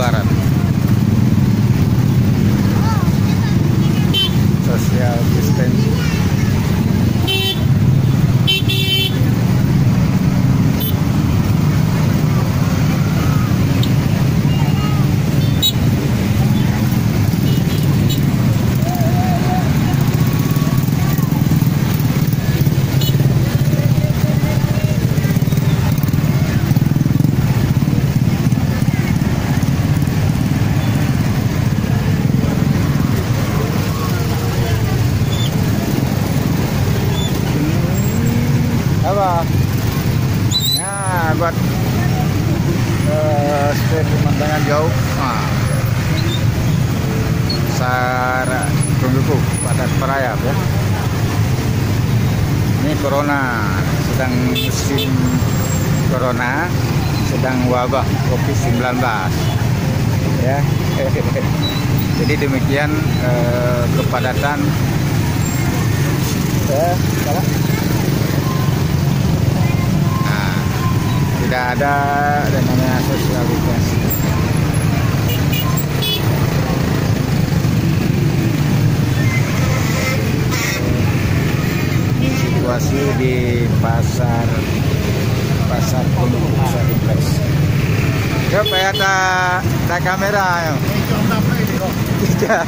Barat. Social distancing. Apa? Nah, buat stay pemandangan jauh. Nah, Sara Tungguku Padat Merayap ya. Ini corona, sedang musim corona, sedang wabah COVID-19 ya. Jadi demikian kepadatan salah. Tidak ada dan namanya social distancing. Ini situasi di pasar Pondok Kompleks. Ya, kayak tak kamera ya. Tidak.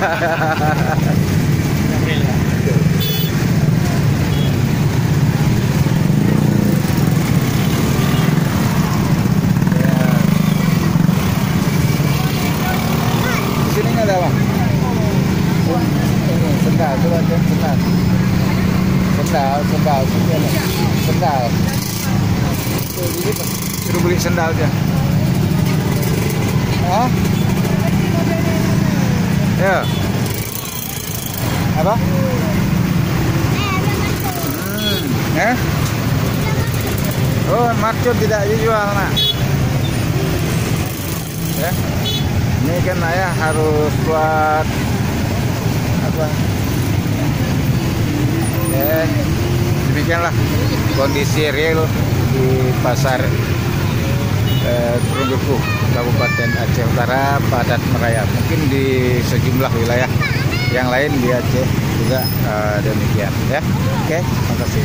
Sini nggak ada bang? Ini sendal, coba cek sendal. Sendal. Tuh, ini suruh beli sendal aja. Hah? Ya. Apa? Ya? Oh, marcun tidak dijual nak. Ya. Ini kan ayah harus buat apa? Demikianlah kondisi real di pasar Perungguku, Kabupaten Aceh Utara, Padat Merayap. Mungkin di sejumlah wilayah yang lain di Aceh juga demikian ya. Oke, terima kasih.